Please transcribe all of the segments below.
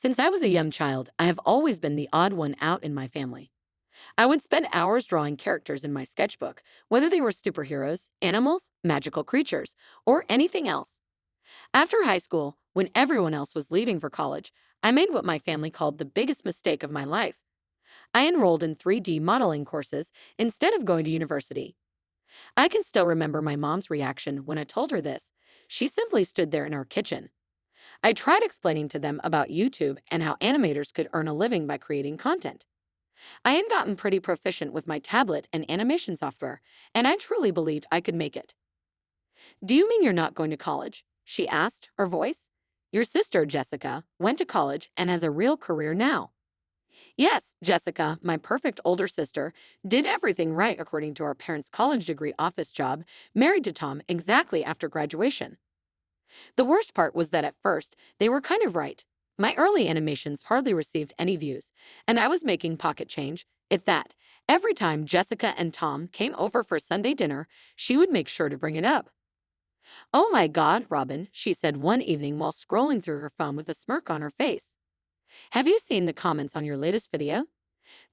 Since I was a young child, I have always been the odd one out in my family. I would spend hours drawing characters in my sketchbook, whether they were superheroes, animals, magical creatures, or anything else. After high school, when everyone else was leaving for college, I made what my family called the biggest mistake of my life. I enrolled in 3D modeling courses instead of going to university. I can still remember my mom's reaction when I told her this. She simply stood there in our kitchen. I tried explaining to them about YouTube and how animators could earn a living by creating content. I had gotten pretty proficient with my tablet and animation software, and I truly believed I could make it. "Do you mean you're not going to college?" she asked, her voice. "Your sister, Jessica, went to college and has a real career now." Yes, Jessica, my perfect older sister, did everything right according to our parents' college degree office job, married to Tom exactly after graduation. The worst part was that at first, they were kind of right. My early animations hardly received any views, and I was making pocket change, if that. Every time Jessica and Tom came over for Sunday dinner, she would make sure to bring it up. "Oh my God, Robin," she said one evening while scrolling through her phone with a smirk on her face. "Have you seen the comments on your latest video?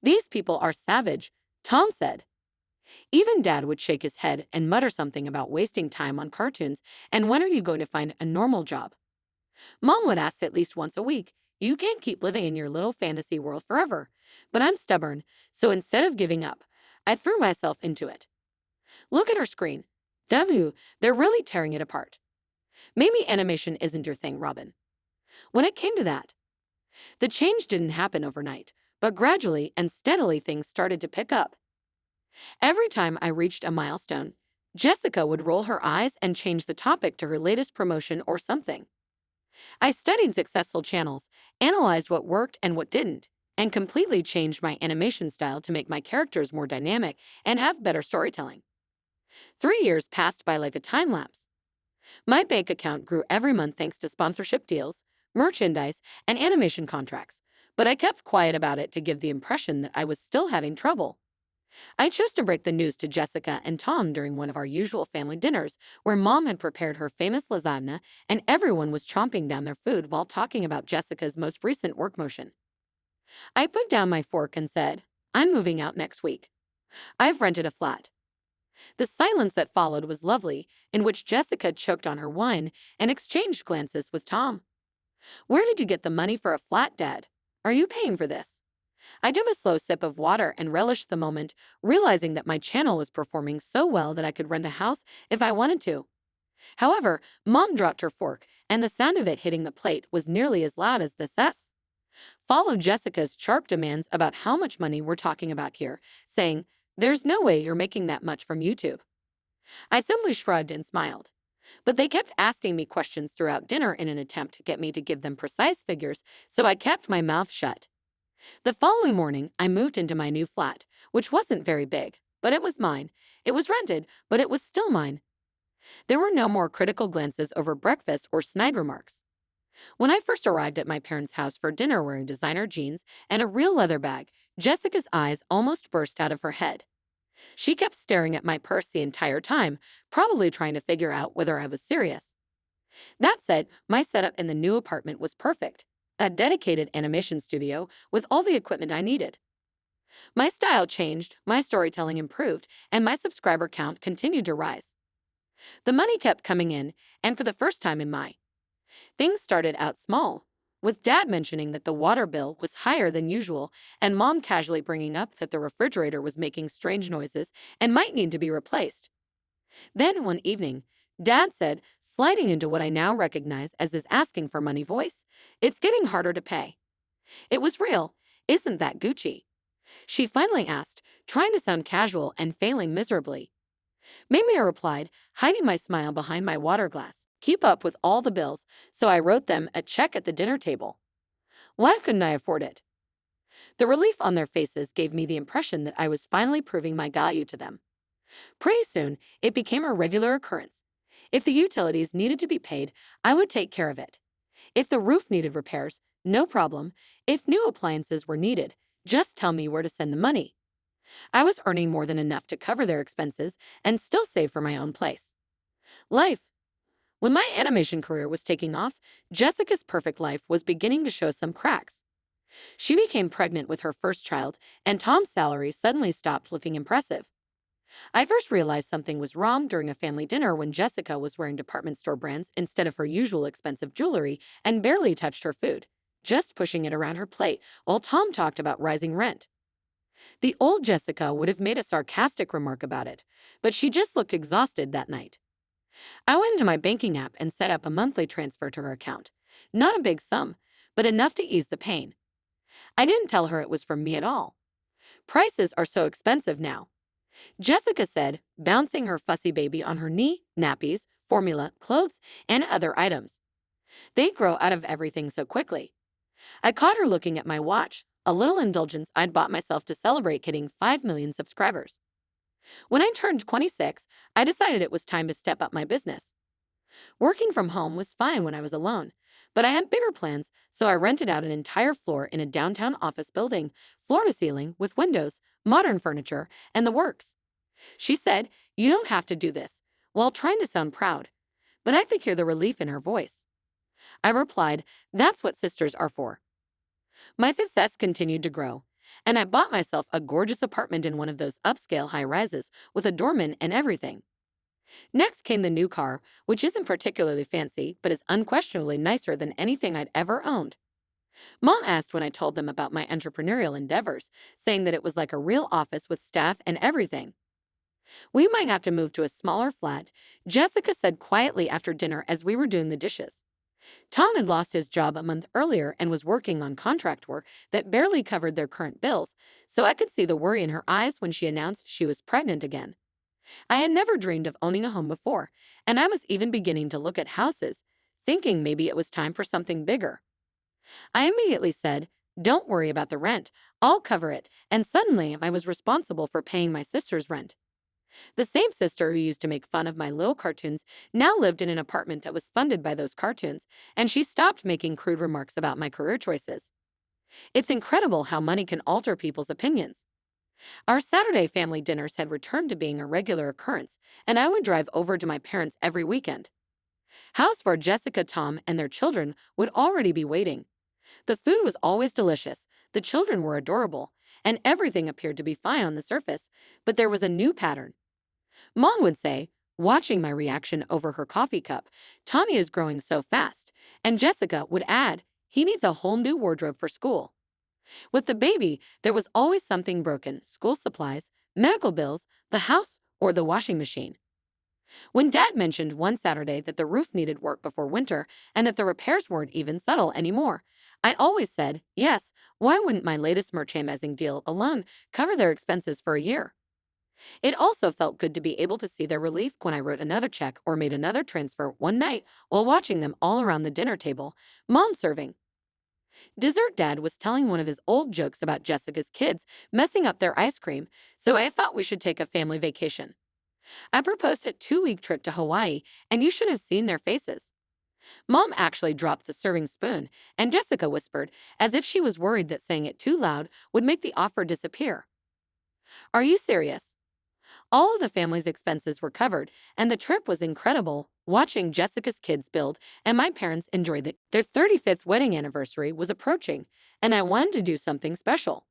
These people are savage," Tom said. Even Dad would shake his head and mutter something about wasting time on cartoons and when are you going to find a normal job. Mom would ask at least once a week, "You can't keep living in your little fantasy world forever." But I'm stubborn, so instead of giving up, I threw myself into it. Look at our screen. W, they're really tearing it apart. Maybe animation isn't your thing, Robin. When it came to that, the change didn't happen overnight, but gradually and steadily things started to pick up. Every time I reached a milestone, Jessica would roll her eyes and change the topic to her latest promotion or something. I studied successful channels, analyzed what worked and what didn't, and completely changed my animation style to make my characters more dynamic and have better storytelling. 3 years passed by like a time lapse. My bank account grew every month thanks to sponsorship deals, merchandise, and animation contracts, but I kept quiet about it to give the impression that I was still having trouble. I chose to break the news to Jessica and Tom during one of our usual family dinners, where Mom had prepared her famous lasagna and everyone was chomping down their food while talking about Jessica's most recent work motion. I put down my fork and said, "I'm moving out next week. I've rented a flat." The silence that followed was lovely, in which Jessica choked on her wine and exchanged glances with Tom. "Where did you get the money for a flat, Dad? Are you paying for this?" I took a slow sip of water and relished the moment, realizing that my channel was performing so well that I could rent the house if I wanted to. However, Mom dropped her fork, and the sound of it hitting the plate was nearly as loud as the cess. Followed Jessica's sharp demands about how much money we're talking about here, saying, "There's no way you're making that much from YouTube." I simply shrugged and smiled. But they kept asking me questions throughout dinner in an attempt to get me to give them precise figures, so I kept my mouth shut. The following morning, I moved into my new flat, which wasn't very big, but it was mine. It was rented, but it was still mine. There were no more critical glances over breakfast or snide remarks. When I first arrived at my parents' house for dinner wearing designer jeans and a real leather bag, Jessica's eyes almost burst out of her head. She kept staring at my purse the entire time, probably trying to figure out whether I was serious. That said, my setup in the new apartment was perfect. A dedicated animation studio with all the equipment I needed. My style changed, my storytelling improved, and my subscriber count continued to rise. The money kept coming in, and for the first time in my things started out small, with Dad mentioning that the water bill was higher than usual and Mom casually bringing up that the refrigerator was making strange noises and might need to be replaced. Then one evening, Dad said, sliding into what I now recognize as his asking for money voice, "It's getting harder to pay." It was real. "Isn't that Gucci?" she finally asked, trying to sound casual and failing miserably. Maybe I replied, hiding my smile behind my water glass. "Keep up with all the bills," so I wrote them a check at the dinner table. Why couldn't I afford it? The relief on their faces gave me the impression that I was finally proving my value to them. Pretty soon, it became a regular occurrence. If the utilities needed to be paid, I would take care of it. If the roof needed repairs, no problem. If new appliances were needed, just tell me where to send the money. I was earning more than enough to cover their expenses and still save for my own place. Life When my animation career was taking off, Jessica's perfect life was beginning to show some cracks. She became pregnant with her first child, and Tom's salary suddenly stopped looking impressive. I first realized something was wrong during a family dinner when Jessica was wearing department store brands instead of her usual expensive jewelry and barely touched her food, just pushing it around her plate while Tom talked about rising rent. The old Jessica would have made a sarcastic remark about it, but she just looked exhausted that night. I went into my banking app and set up a monthly transfer to her account. Not a big sum, but enough to ease the pain. I didn't tell her it was from me at all. Prices are so expensive now, Jessica said, bouncing her fussy baby on her knee, nappies, formula, clothes, and other items. They grow out of everything so quickly. I caught her looking at my watch, a little indulgence I'd bought myself to celebrate hitting 5 million subscribers. When I turned 26, I decided it was time to step up my business. Working from home was fine when I was alone, but I had bigger plans, so I rented out an entire floor in a downtown office building, floor to ceiling, with windows, modern furniture, and the works. She said, "You don't have to do this," while trying to sound proud, but I could hear the relief in her voice. I replied, "That's what sisters are for." My success continued to grow, and I bought myself a gorgeous apartment in one of those upscale high-rises with a doorman and everything. Next came the new car, which isn't particularly fancy, but is unquestionably nicer than anything I'd ever owned. Mom asked when I told them about my entrepreneurial endeavors, saying that it was like a real office with staff and everything. "We might have to move to a smaller flat," Jessica said quietly after dinner as we were doing the dishes. Tom had lost his job a month earlier and was working on contract work that barely covered their current bills, so I could see the worry in her eyes when she announced she was pregnant again. I had never dreamed of owning a home before, and I was even beginning to look at houses, thinking maybe it was time for something bigger. I immediately said, "Don't worry about the rent, I'll cover it," and suddenly I was responsible for paying my sister's rent. The same sister who used to make fun of my little cartoons now lived in an apartment that was funded by those cartoons, and she stopped making crude remarks about my career choices. It's incredible how money can alter people's opinions. Our Saturday family dinners had returned to being a regular occurrence, and I would drive over to my parents' every weekend. House where Jessica, Tom, and their children would already be waiting. The food was always delicious, the children were adorable, and everything appeared to be fine on the surface, but there was a new pattern. Mom would say, watching my reaction over her coffee cup, "Tommy is growing so fast," and Jessica would add, "He needs a whole new wardrobe for school." With the baby, there was always something broken: school supplies, medical bills, the house, or the washing machine. When Dad mentioned one Saturday that the roof needed work before winter and that the repairs weren't even subtle anymore, I always said, "Yes, why wouldn't my latest merchandising deal alone cover their expenses for a year?" It also felt good to be able to see their relief when I wrote another check or made another transfer one night while watching them all around the dinner table, Mom serving. Dessert Dad was telling one of his old jokes about Jessica's kids messing up their ice cream, so I thought we should take a family vacation. I proposed a 2-week trip to Hawaii, and you should have seen their faces. Mom actually dropped the serving spoon, and Jessica whispered, as if she was worried that saying it too loud would make the offer disappear. "Are you serious?" All of the family's expenses were covered, and the trip was incredible, watching Jessica's kids build, and my parents enjoyed it. Their 35th wedding anniversary was approaching, and I wanted to do something special.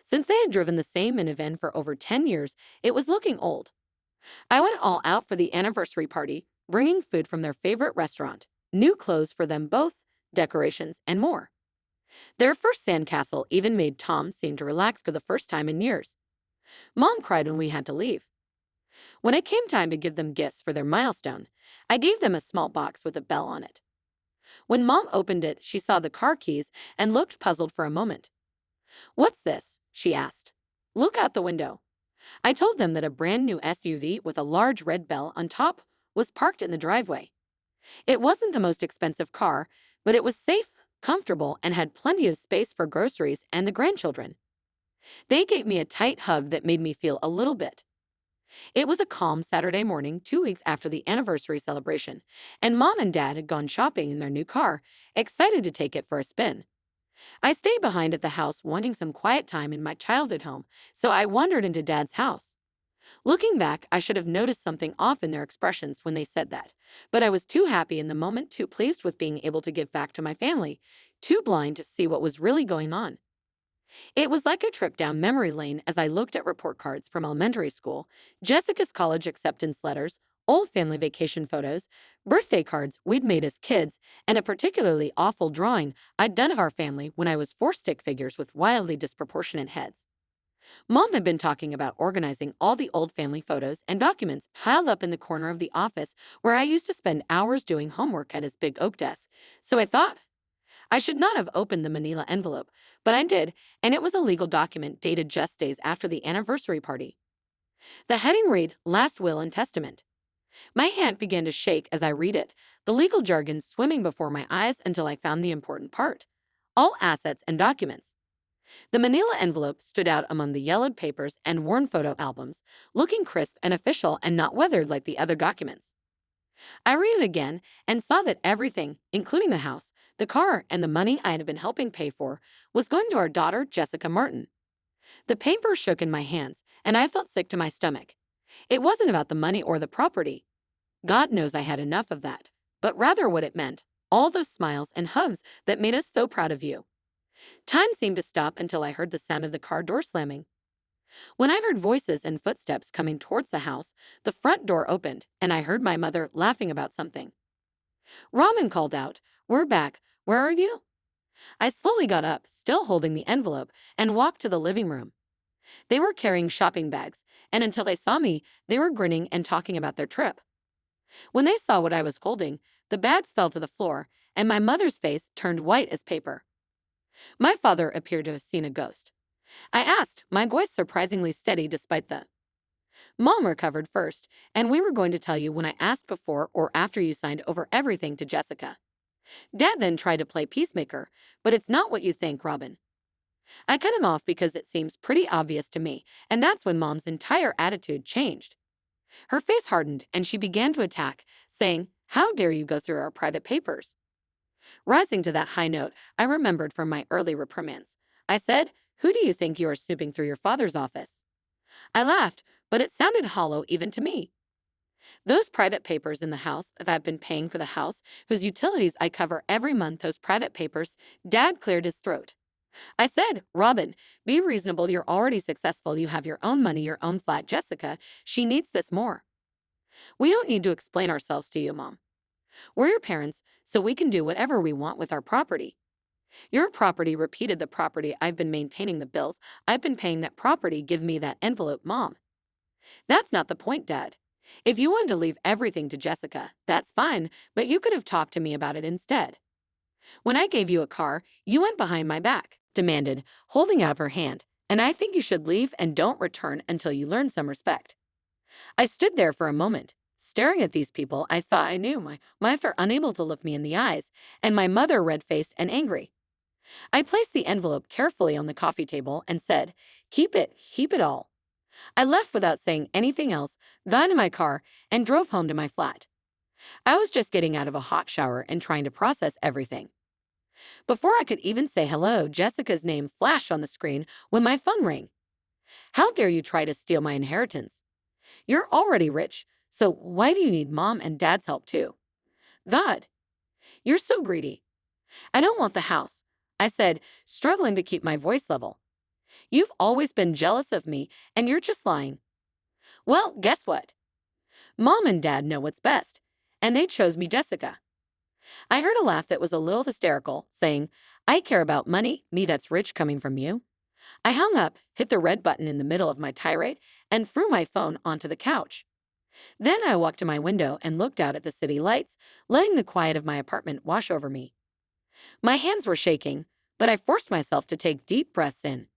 Since they had driven the same minivan for over 10 years, it was looking old. I went all out for the anniversary party, bringing food from their favorite restaurant, new clothes for them both, decorations, and more. Their first sandcastle even made Tom seem to relax for the first time in years. Mom cried when we had to leave. When it came time to give them gifts for their milestone, I gave them a small box with a bell on it. When Mom opened it, she saw the car keys and looked puzzled for a moment. "What's this?" she asked. "Look out the window." I told them that a brand new SUV with a large red bell on top was parked in the driveway. It wasn't the most expensive car, but it was safe, comfortable, and had plenty of space for groceries and the grandchildren. They gave me a tight hug that made me feel a little bit. It was a calm Saturday morning 2 weeks after the anniversary celebration, and Mom and Dad had gone shopping in their new car, excited to take it for a spin. I stayed behind at the house wanting some quiet time in my childhood home, so I wandered into Dad's house. Looking back, I should have noticed something off in their expressions when they said that. But I was too happy in the moment, too pleased with being able to give back to my family, too blind to see what was really going on. It was like a trip down memory lane as I looked at report cards from elementary school, Jessica's college acceptance letters, old family vacation photos, birthday cards we'd made as kids, and a particularly awful drawing I'd done of our family when I was four stick figures with wildly disproportionate heads. Mom had been talking about organizing all the old family photos and documents piled up in the corner of the office where I used to spend hours doing homework at his big oak desk. So I thought, I should not have opened the manila envelope, but I did, and it was a legal document dated just days after the anniversary party. The heading read, Last Will and Testament. My hand began to shake as I read it, the legal jargon swimming before my eyes until I found the important part. All assets and documents. The manila envelope stood out among the yellowed papers and worn photo albums, looking crisp and official and not weathered like the other documents. I read it again and saw that everything, including the house, the car, and the money I had been helping pay for, was going to our daughter, Jessica Martin. The paper shook in my hands, and I felt sick to my stomach. It wasn't about the money or the property. God knows I had enough of that, but rather what it meant, all those smiles and hugs that made us so proud of you. Time seemed to stop until I heard the sound of the car door slamming. When I heard voices and footsteps coming towards the house, the front door opened, and I heard my mother laughing about something. Raman called out, "We're back. Where are you?" I slowly got up, still holding the envelope, and walked to the living room. They were carrying shopping bags, and until they saw me, they were grinning and talking about their trip. When they saw what I was holding, the bags fell to the floor, and my mother's face turned white as paper. My father appeared to have seen a ghost. I asked, my voice surprisingly steady despite the. Mom recovered first, and we were going to tell you when I asked before or after you signed over everything to Jessica. Dad then tried to play peacemaker, but it's not what you think, Robin. I cut him off because it seems pretty obvious to me, and that's when Mom's entire attitude changed. Her face hardened, and she began to attack, saying, "How dare you go through our private papers?" Rising to that high note, I remembered from my early reprimands. I said, "Who do you think you are snooping through your father's office?" I laughed, but it sounded hollow even to me. Those private papers in the house that I've been paying for the house, whose utilities I cover every month, those private papers, Dad cleared his throat. I said, "Robin, be reasonable. You're already successful. You have your own money, your own flat. Jessica, she needs this more. We don't need to explain ourselves to you, Mom. We're your parents, so we can do whatever we want with our property. Your property repeated the property I've been maintaining the bills. I've been paying that property. Give me that envelope, Mom." That's not the point, Dad. If you wanted to leave everything to Jessica, that's fine, but you could have talked to me about it instead. When I gave you a car, you went behind my back, demanded, holding out her hand, and I think you should leave and don't return until you learn some respect. I stood there for a moment, staring at these people. I thought I knew my father unable to look me in the eyes, and my mother red-faced and angry. I placed the envelope carefully on the coffee table and said, keep it all." I left without saying anything else, got in my car, and drove home to my flat. I was just getting out of a hot shower and trying to process everything. Before I could even say hello, Jessica's name flashed on the screen when my phone rang. "How dare you try to steal my inheritance? You're already rich, so why do you need Mom and Dad's help too? God, you're so greedy." "I don't want the house," I said, struggling to keep my voice level. "You've always been jealous of me, and you're just lying." "Well, guess what? Mom and Dad know what's best, and they chose me, Jessica." I heard a laugh that was a little hysterical, saying, "I care about money, me that's rich coming from you." I hung up, hit the red button in the middle of my tirade, and threw my phone onto the couch. Then I walked to my window and looked out at the city lights, letting the quiet of my apartment wash over me. My hands were shaking, but I forced myself to take deep breaths in.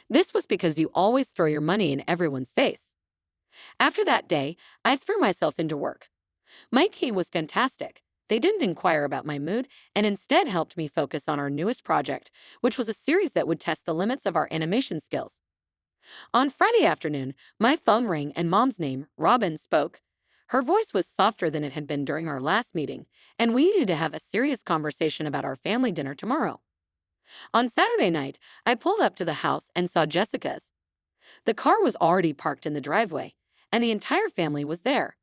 This was because you always throw your money in everyone's face. After that day, I threw myself into work. My team was fantastic. They didn't inquire about my mood and instead helped me focus on our newest project, which was a series that would test the limits of our animation skills. On Friday afternoon, my phone rang and Mom's name, Robin, spoke. Her voice was softer than it had been during our last meeting, and we needed to have a serious conversation about our family dinner tomorrow. On Saturday night, I pulled up to the house and saw Jessica's. The car was already parked in the driveway, and the entire family was there.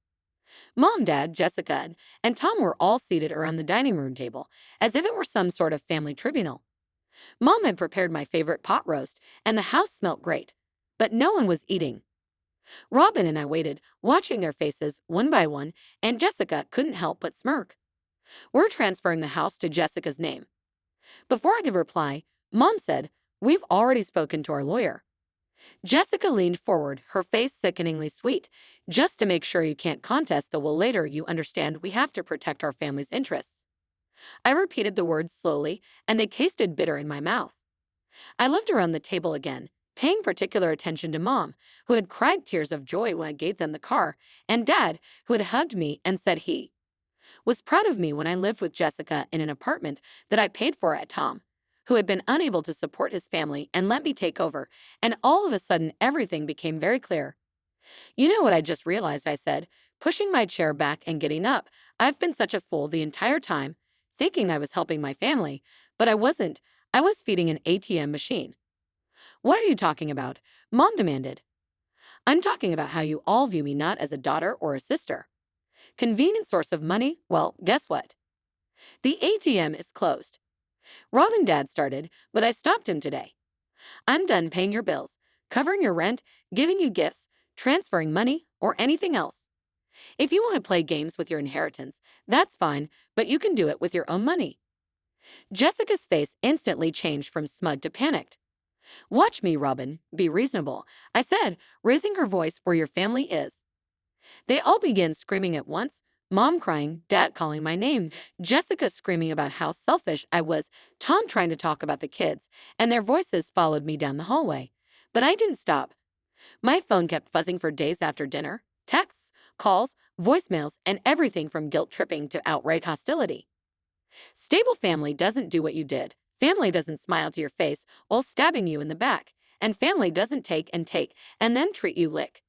Mom, Dad, Jessica, and Tom were all seated around the dining room table, as if it were some sort of family tribunal. Mom had prepared my favorite pot roast, and the house smelt great. But no one was eating. Robin and I waited, watching their faces one by one, and Jessica couldn't help but smirk. We're transferring the house to Jessica's name. Before I could reply, Mom said, "We've already spoken to our lawyer." Jessica leaned forward, her face sickeningly sweet. "Just to make sure you can't contest the will later, you understand we have to protect our family's interests." I repeated the words slowly, and they tasted bitter in my mouth. I looked around the table again, paying particular attention to Mom, who had cried tears of joy when I gave them the car, and Dad, who had hugged me and said he was proud of me when I lived with Jessica in an apartment that I paid for at Tom, who had been unable to support his family and let me take over, and all of a sudden everything became very clear. "You know what I just realized," I said, pushing my chair back and getting up. "I've been such a fool the entire time, thinking I was helping my family, but I wasn't. I was feeding an ATM machine." "What are you talking about?" Mom demanded. "I'm talking about how you all view me not as a daughter or a sister. Convenient source of money? Well, guess what? The ATM is closed." Robin, Dad started, but I stopped him today. "I'm done paying your bills, covering your rent, giving you gifts, transferring money, or anything else. If you want to play games with your inheritance, that's fine, but you can do it with your own money." Jessica's face instantly changed from smug to panicked. "Watch me, Robin. Be reasonable," I said, raising her voice where your family is. They all began screaming at once, Mom crying, Dad calling my name, Jessica screaming about how selfish I was, Tom trying to talk about the kids, and their voices followed me down the hallway. But I didn't stop. My phone kept buzzing for days after dinner, texts, calls, voicemails, and everything from guilt-tripping to outright hostility. Stable family doesn't do what you did. Family doesn't smile to your face while stabbing you in the back. And family doesn't take and then treat you lick.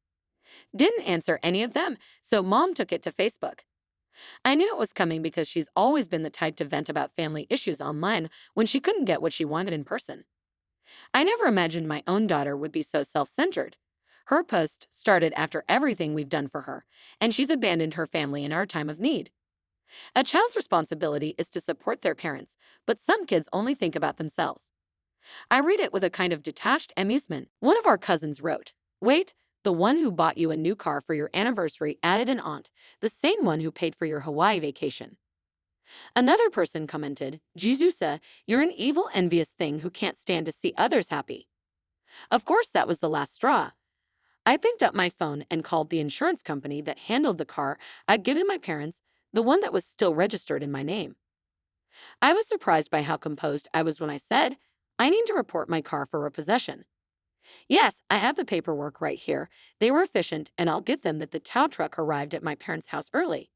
Didn't answer any of them, so Mom took it to Facebook. I knew it was coming because she's always been the type to vent about family issues online when she couldn't get what she wanted in person. I never imagined my own daughter would be so self-centered. Her post started after everything we've done for her, and she's abandoned her family in our time of need. A child's responsibility is to support their parents, but some kids only think about themselves. I read it with a kind of detached amusement. One of our cousins wrote, "Wait, the one who bought you a new car for your anniversary added an aunt, the same one who paid for your Hawaii vacation." Another person commented, "Jizusa, you're an evil, envious thing who can't stand to see others happy." Of course, that was the last straw. I picked up my phone and called the insurance company that handled the car I'd given my parents, the one that was still registered in my name. I was surprised by how composed I was when I said, "I need to report my car for repossession." "Yes, I have the paperwork right here. They were efficient, and I'll get them that the tow truck arrived at my parents' house early."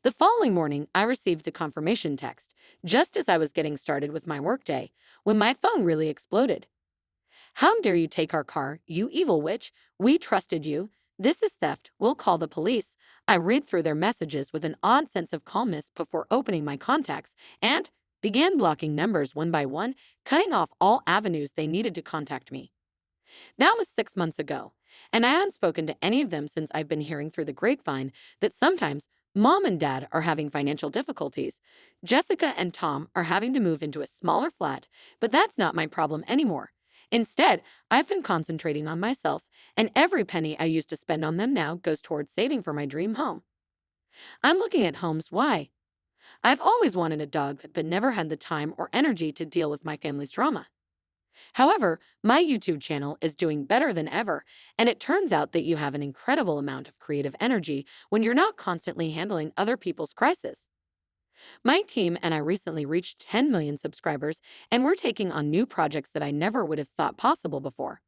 The following morning, I received the confirmation text, just as I was getting started with my workday, when my phone really exploded. "How dare you take our car, you evil witch? We trusted you. This is theft. We'll call the police." I read through their messages with an odd sense of calmness before opening my contacts and began blocking numbers one by one, cutting off all avenues they needed to contact me. That was 6 months ago, and I hadn't spoken to any of them since I've been hearing through the grapevine that sometimes Mom and Dad are having financial difficulties. Jessica and Tom are having to move into a smaller flat, but that's not my problem anymore. Instead, I've been concentrating on myself, and every penny I used to spend on them now goes towards saving for my dream home. I'm looking at homes. Why? I've always wanted a dog, but never had the time or energy to deal with my family's drama. However, my YouTube channel is doing better than ever, and it turns out that you have an incredible amount of creative energy when you're not constantly handling other people's crises. My team and I recently reached 10 million subscribers, and we're taking on new projects that I never would have thought possible before.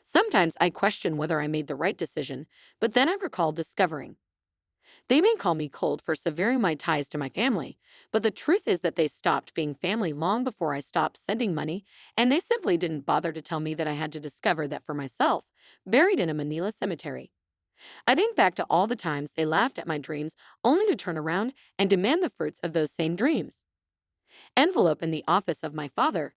Sometimes I question whether I made the right decision, but then I recall discovering they may call me cold for severing my ties to my family, but the truth is that they stopped being family long before I stopped sending money, and they simply didn't bother to tell me that I had to discover that for myself, buried in a Manila cemetery. I think back to all the times they laughed at my dreams only to turn around and demand the fruits of those same dreams. Envelope in the office of my father,